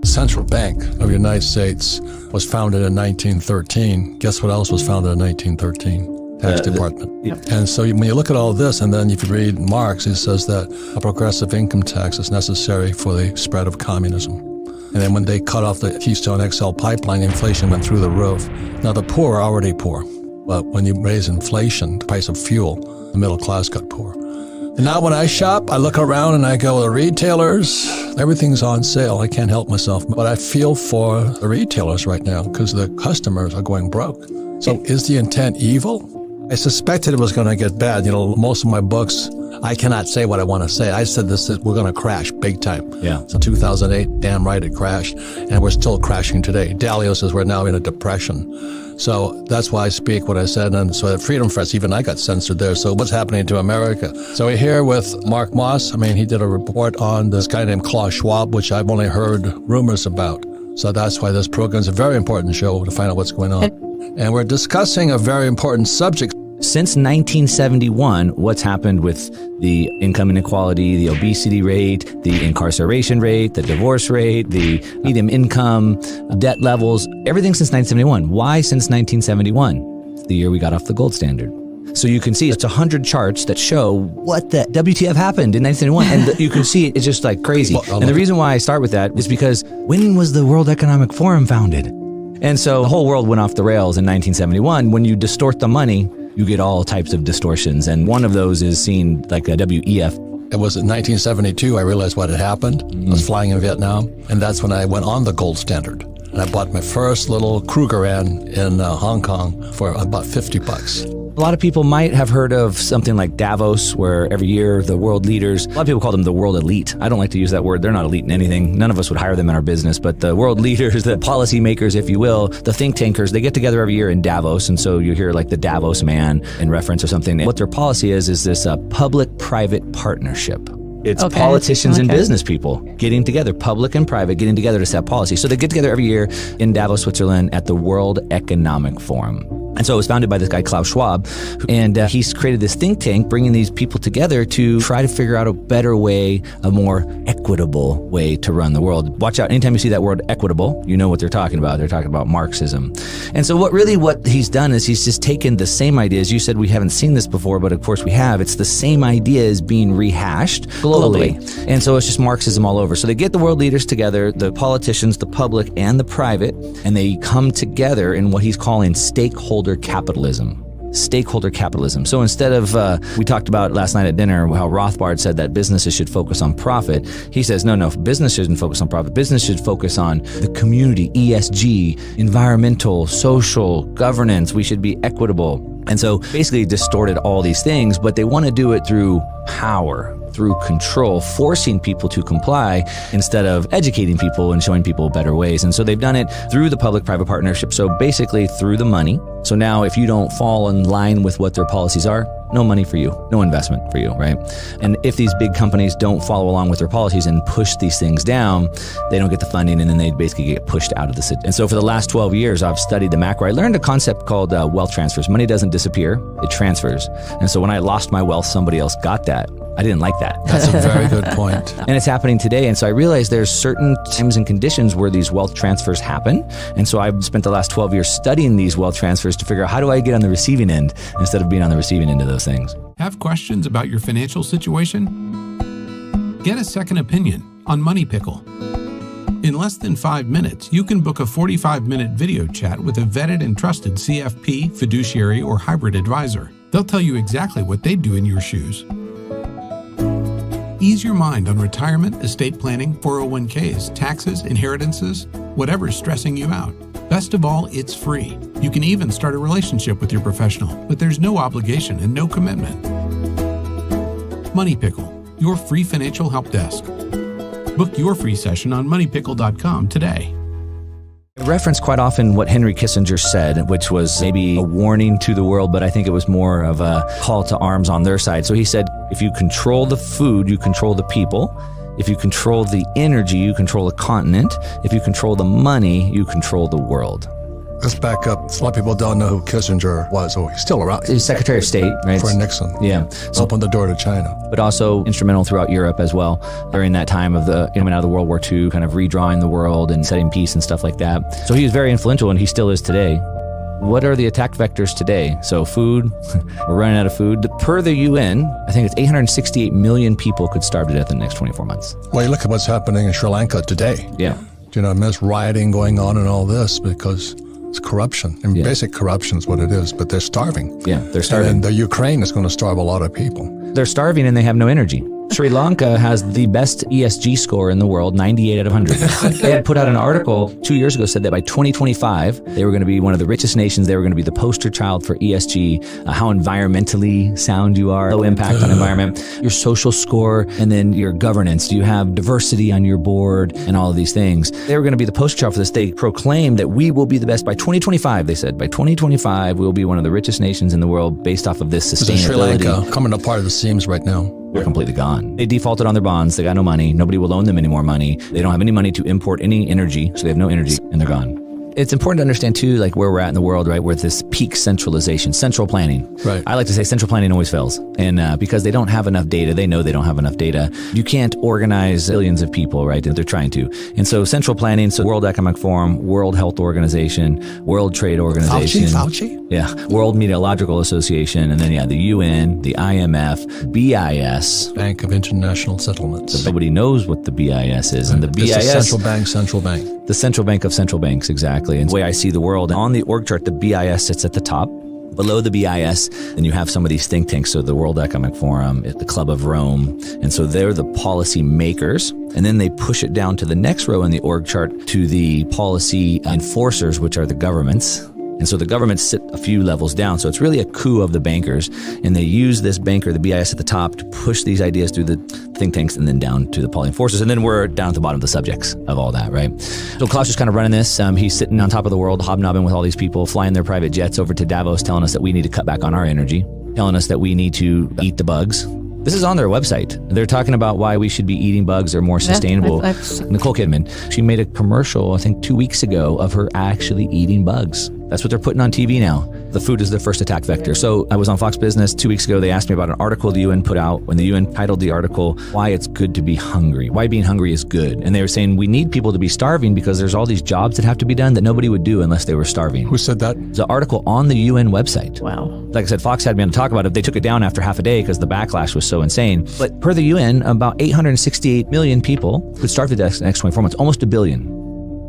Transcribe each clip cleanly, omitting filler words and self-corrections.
Central Bank of the United States was founded in 1913. Guess what else was founded in 1913? Tax Department. Yeah. And so when you look at all this, and then if you read Marx, he says that a progressive income tax is necessary for the spread of communism. And then when they cut off the Keystone XL pipeline, inflation went through the roof. Now the poor are already poor, but when you raise inflation, the price of fuel, the middle class got poor. And now when I shop, I look around and I go, the retailers, everything's on sale. I can't help myself. But I feel for the retailers right now because the customers are going broke. So is the intent evil? I suspected it was going to get bad. You know, most of my books, I cannot say what I want to say. I said this, we're going to crash big time. Yeah. So 2008, damn right it crashed. And we're still crashing today. Dalio says we're now in a depression. So that's why I speak what I said. And so at Freedom Fest, even I got censored there. So what's happening to America? So we're here with Mark Moss. I mean, he did a report on this guy named Klaus Schwab, which I've only heard rumors about. So that's why this program is a very important show to find out what's going on. And we're discussing a very important subject. Since 1971, what's happened with the income inequality, the obesity rate, the incarceration rate, the divorce rate, the median income, debt levels, everything since 1971. Why since 1971? It's the year we got off the gold standard. So you can see it's 100 charts that show what the WTF happened in 1971. And you can see it's just like crazy. And the reason why I start with that is because when was the World Economic Forum founded? And so the whole world went off the rails in 1971. When you distort the money, you get all types of distortions. And one of those is seen like a WEF. It was in 1972 I realized what had happened. I was flying in Vietnam, and that's when I went on the gold standard. And I bought my first little Krugerrand in Hong Kong for about $50. A lot of people might have heard of something like Davos, where every year the world leaders, a lot of people call them the world elite. I don't like to use that word. They're not elite in anything. None of us would hire them in our business, but the world leaders, the policy makers, if you will, the think tankers, they get together every year in Davos. And so you hear like the Davos man in reference or something. What their policy is this public-private partnership. It's politicians and business people getting together, public and private, getting together to set policy. So they get together every year in Davos, Switzerland at the World Economic Forum. And so it was founded by this guy, Klaus Schwab, and he's created this think tank, bringing these people together to try to figure out a better way, a more equitable way to run the world. Watch out, anytime you see that word equitable, you know what they're talking about. They're talking about Marxism. And so what he's done is he's just taken the same ideas. You said we haven't seen this before, but of course we have. It's the same ideas being rehashed globally. And so it's just Marxism all over. So they get the world leaders together, the politicians, the public, and the private, and they come together in what he's calling stakeholder capitalism. Stakeholder capitalism. So instead of, we talked about last night at dinner how Rothbard said that businesses should focus on profit. He says, no, business shouldn't focus on profit. Business should focus on the community, ESG, environmental, social, governance. We should be equitable. And so basically distorted all these things, but they want to do it through power, through control, forcing people to comply instead of educating people and showing people better ways. And so they've done it through the public-private partnership. So basically through the money. So now if you don't fall in line with what their policies are, no money for you, no investment for you, right? And if these big companies don't follow along with their policies and push these things down, they don't get the funding, and then they basically get pushed out of the city. And so for the last 12 years, I've studied the macro. I learned a concept called wealth transfers. Money doesn't disappear, it transfers. And so when I lost my wealth, somebody else got that. I didn't like that. That's a very good point. And it's happening today. And so I realized there's certain times and conditions where these wealth transfers happen. And so I've spent the last 12 years studying these wealth transfers to figure out how do I get on the receiving end instead of being on the receiving end of those things. Have questions about your financial situation? Get a second opinion on Money Pickle. In less than 5 minutes, you can book a 45-minute video chat with a vetted and trusted CFP, fiduciary, or hybrid advisor. They'll tell you exactly what they'd do in your shoes. Ease your mind on retirement, estate planning, 401ks, taxes, inheritances, whatever's stressing you out. Best of all, it's free. You can even start a relationship with your professional, but there's no obligation and no commitment. Money Pickle, your free financial help desk. Book your free session on moneypickle.com today. I reference quite often what Henry Kissinger said, which was maybe a warning to the world, but I think it was more of a call to arms on their side. So he said, if you control the food, you control the people. If you control the energy, you control the continent. If you control the money, you control the world. Let's back up. A lot of people don't know who Kissinger was. Oh, he's still around. He's Secretary of State, right? For Nixon. Yeah. Opened the door to China. But also instrumental throughout Europe as well during that time of the coming out of the World War II, kind of redrawing the world and setting peace and stuff like that. So he was very influential, and he still is today. What are the attack vectors today? So food, we're running out of food. Per the UN, I think it's 868 million people could starve to death in the next 24 months. Well, you look at what's happening in Sri Lanka today. Yeah. You know, there's rioting going on and all this because it's corruption. And basic corruption is what it is, but they're starving. Yeah, they're starving. And the Ukraine is going to starve a lot of people. They're starving and they have no energy. Sri Lanka has the best ESG score in the world, 98 out of 100. They had put out an article 2 years ago, said that by 2025, they were going to be one of the richest nations. They were going to be the poster child for ESG, how environmentally sound you are, low impact on environment, your social score, and then your governance. Do you have diversity on your board and all of these things? They were going to be the poster child for this. They proclaimed that we will be the best by 2025. They said by 2025, we'll be one of the richest nations in the world based off of this sustainability. Sri Lanka coming apart at the seams right now. They're completely gone. They defaulted on their bonds. They got no money. Nobody will loan them any more money. They don't have any money to import any energy, so they have no energy, and they're gone. It's important to understand, too, like where we're at in the world, right, where this peak centralization, central planning. Right. I like to say central planning always fails. And because they don't have enough data, they know they don't have enough data. You can't organize billions of people, right? They're trying to. And so central planning, so World Economic Forum, World Health Organization, World Trade Organization. Fauci? Yeah. World Meteorological Association. And then, the UN, the IMF, BIS. Bank of International Settlements. So nobody knows what the BIS is. And the BIS. It's a central bank. The central bank of central banks, exactly. And the way I see the world, on the org chart, the BIS sits at the top. Below the BIS, then you have some of these think tanks. So the World Economic Forum, the Club of Rome. And so they're the policy makers. And then they push it down to the next row in the org chart to the policy enforcers, which are the governments. And so the governments sit a few levels down. So it's really a coup of the bankers. And they use this banker, the BIS at the top, to push these ideas through the think tanks and then down to the policy enforcers. And then we're down at the bottom of the subjects of all that, right? So Klaus is kind of running this. He's sitting on top of the world, hobnobbing with all these people, flying their private jets over to Davos, telling us that we need to cut back on our energy, telling us that we need to eat the bugs. This is on their website. They're talking about why we should be eating bugs or more sustainable. Nicole Kidman, she made a commercial, I think 2 weeks ago, of her actually eating bugs. That's what they're putting on TV now. The food is their first attack vector. So I was on Fox Business 2 weeks ago. They asked me about an article the UN put out when the UN titled the article, Why It's Good to Be Hungry. Why being hungry is good. And they were saying we need people to be starving because there's all these jobs that have to be done that nobody would do unless they were starving. Who said that? It's an article on the UN website. Wow. Like I said, Fox had me on to talk about it. They took it down after half a day because the backlash was so insane. But per the UN, about 868 million people could starve to death in the next 24 months, almost 1 billion.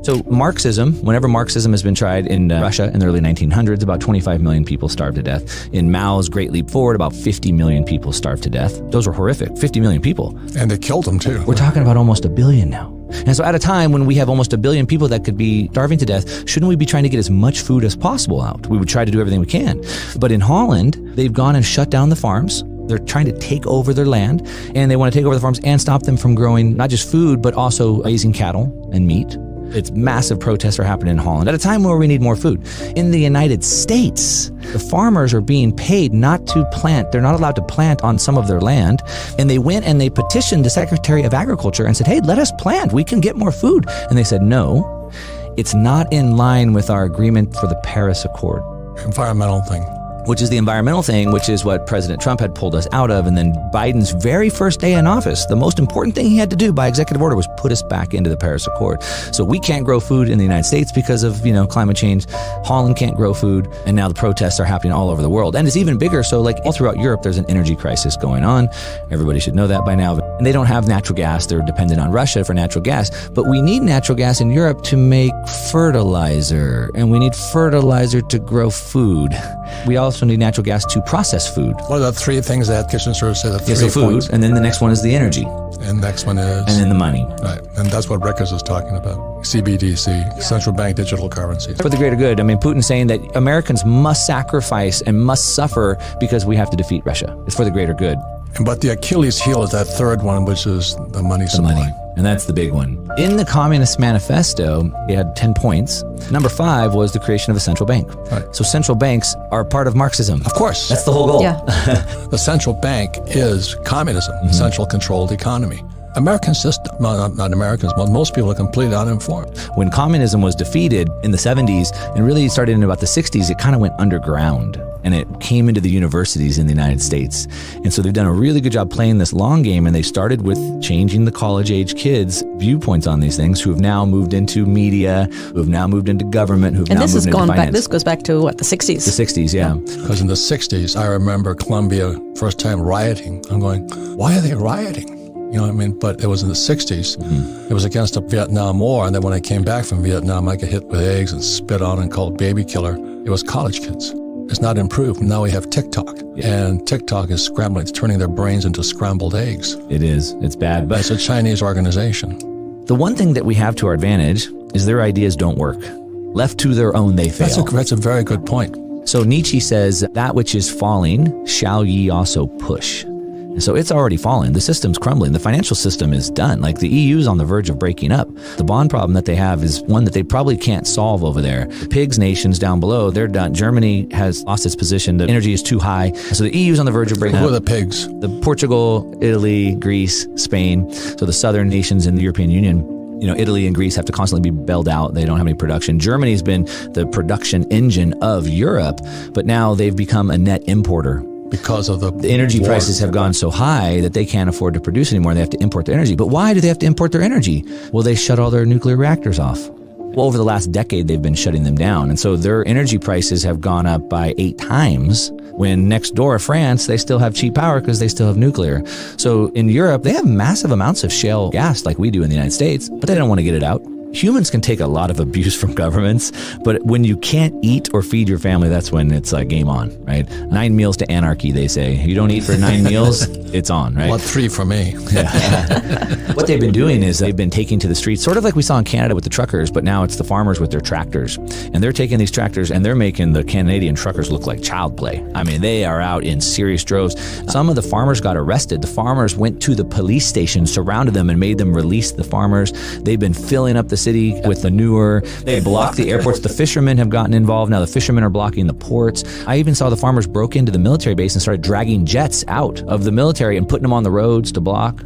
So Marxism, whenever Marxism has been tried in Russia in the early 1900s, about 25 million people starved to death. In Mao's Great Leap Forward, about 50 million people starved to death. Those were horrific, 50 million people. And they killed them too. We're talking about almost 1 billion now. And so at a time when we have almost 1 billion people that could be starving to death, shouldn't we be trying to get as much food as possible out? We would try to do everything we can. But in Holland, they've gone and shut down the farms. They're trying to take over their land, and they want to take over the farms and stop them from growing not just food, but also raising cattle and meat. It's massive protests are happening in Holland at a time where we need more food. In the United States, the farmers are being paid not to plant. They're not allowed to plant on some of their land. And they went and they petitioned the Secretary of Agriculture and said, hey, let us plant. We can get more food. And they said, no, it's not in line with our agreement for the Paris Accord. Environmental thing. Which is the environmental thing, which is what President Trump had pulled us out of. And then Biden's very first day in office, the most important thing he had to do by executive order was put us back into the Paris Accord. So we can't grow food in the United States because of, climate change. Holland can't grow food. And now the protests are happening all over the world. And it's even bigger. So like all throughout Europe, there's an energy crisis going on. Everybody should know that by now. And they don't have natural gas. They're dependent on Russia for natural gas. But we need natural gas in Europe to make fertilizer. And we need fertilizer to grow food. We also need natural gas to process food. What are the three things that Kissinger said? The so food, points. And then the next one is the energy. And the next one is? And then the money. Right, and that's what Rickers is talking about. CBDC, central bank digital currency. For the greater good. I mean, Putin's saying that Americans must sacrifice and must suffer because we have to defeat Russia. It's for the greater good. But the Achilles heel is that third one, which is the money supply. Money. And that's the big one. In the Communist Manifesto, it had 10 points. Number 5 was the creation of a central bank. Right. So central banks are part of Marxism. Of course. That's the whole goal. Yeah. The central bank is communism, central controlled economy. American system, not Americans, but most people are completely uninformed. When communism was defeated in the 70s and really started in about the 60s, it kind of went underground and it came into the universities in the United States. And so they've done a really good job playing this long game, and they started with changing the college-age kids' viewpoints on these things, who have now moved into media, who have now moved into government, who have now moved into finance. This goes back to what, the 60s? The 60s, yeah. Because in the 60s, I remember Columbia first time rioting. I'm going, why are they rioting? You know what I mean? But it was in the 60s. Mm-hmm. It was against the Vietnam War. And then when I came back from Vietnam, I got hit with eggs and spit on and called baby killer. It was college kids. It's not improved. Now we have TikTok. Yeah. And TikTok is scrambling. It's turning their brains into scrambled eggs. It is. It's bad. But it's a Chinese organization. The one thing that we have to our advantage is their ideas don't work. Left to their own, they fail. That's a very good point. So Nietzsche says, that which is falling, shall ye also push. And so it's already fallen. The system's crumbling. The financial system is done. Like the EU's on the verge of breaking up. The bond problem that they have is one that they probably can't solve over there. The pigs nations down below, they're done. Germany has lost its position. The energy is too high. So the EU's on the verge of breaking up. Who are the pigs? The Portugal, Italy, Greece, Spain. So the southern nations in the European Union. You know, Italy and Greece have to constantly be bailed out. They don't have any production. Germany's been the production engine of Europe, but now they've become a net importer. Because of the energy war. Prices have gone so high that they can't afford to produce anymore. They have to import their energy. But why do they have to import their energy? Well, they shut all their nuclear reactors off. Well, over the last decade, they've been shutting them down. And so their energy prices have gone up by 8 times, when next door, France, they still have cheap power because they still have nuclear. So in Europe, they have massive amounts of shale gas like we do in the United States, but they don't want to get it out. Humans can take a lot of abuse from governments, but when you can't eat or feed your family, that's when it's game on, right? 9 meals to anarchy, they say. You don't eat for 9 meals, it's on, right? What 3 for me? Yeah. What they've been doing is they've been taking to the streets, sort of like we saw in Canada with the truckers, but now it's the farmers with their tractors. And they're taking these tractors and they're making the Canadian truckers look like child play. I mean, they are out in serious droves. Some of the farmers got arrested. The farmers went to the police station, surrounded them, and made them release the farmers. They've been filling up the city with manure. They blocked the airports. The fishermen have gotten involved. Now the fishermen are blocking the ports. I even saw the farmers broke into the military base and started dragging jets out of the military and putting them on the roads to block.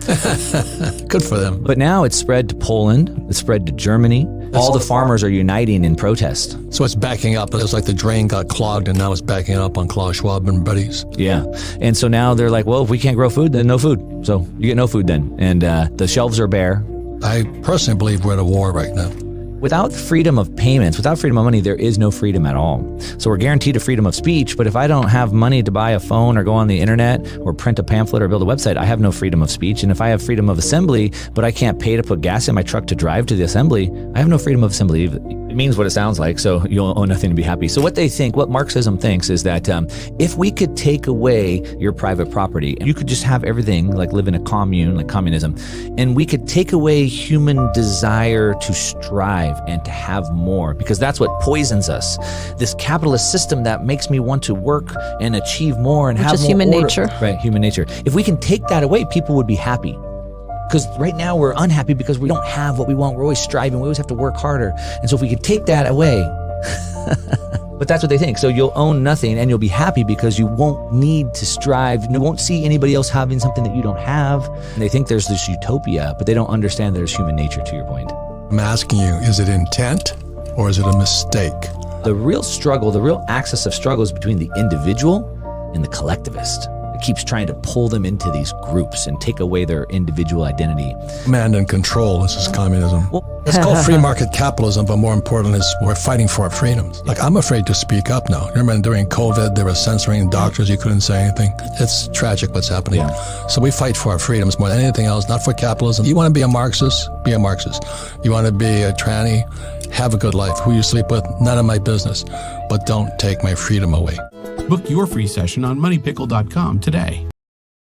Good for them. But now it's spread to Poland. It's spread to Germany. All the farmers are uniting in protest. So it's backing up. It's like the drain got clogged and now it's backing up on Klaus Schwab and buddies. Yeah. And so now they're like, well, if we can't grow food, then no food. So you get no food then. And the shelves are bare. I personally believe we're at a war right now. Without freedom of payments, without freedom of money, there is no freedom at all. So we're guaranteed a freedom of speech, but if I don't have money to buy a phone or go on the internet or print a pamphlet or build a website, I have no freedom of speech. And if I have freedom of assembly, but I can't pay to put gas in my truck to drive to the assembly, I have no freedom of assembly either. It means what it sounds like, so you'll own nothing to be happy. So what they think, what Marxism thinks is that if we could take away your private property, you could just have everything, like live in a commune, like communism, and we could take away human desire to strive and to have more, because that's what poisons us. This capitalist system that makes me want to work and achieve more and have more order. Which is human nature. Right, human nature. If we can take that away, people would be happy. Because right now we're unhappy because we don't have what we want. We're always striving. We always have to work harder. And so if we could take that away, but that's what they think. So you'll own nothing and you'll be happy because you won't need to strive. You won't see anybody else having something that you don't have. And they think there's this utopia, but they don't understand there's human nature, to your point. I'm asking you, is it intent or is it a mistake? The real struggle, the real axis of struggle is between the individual and the collectivist. Keeps trying to pull them into these groups and take away their individual identity. Command and control, this is communism. Well, it's called free market capitalism, but more important is we're fighting for our freedoms. Like, I'm afraid to speak up now. Remember during COVID, they were censoring doctors, you couldn't say anything. It's tragic what's happening. Yeah. So we fight for our freedoms more than anything else, not for capitalism. You want to be a Marxist? Be a Marxist. You want to be a tranny? Have a good life. Who you sleep with? None of my business. But don't take my freedom away. Book your free session on moneypickle.com today.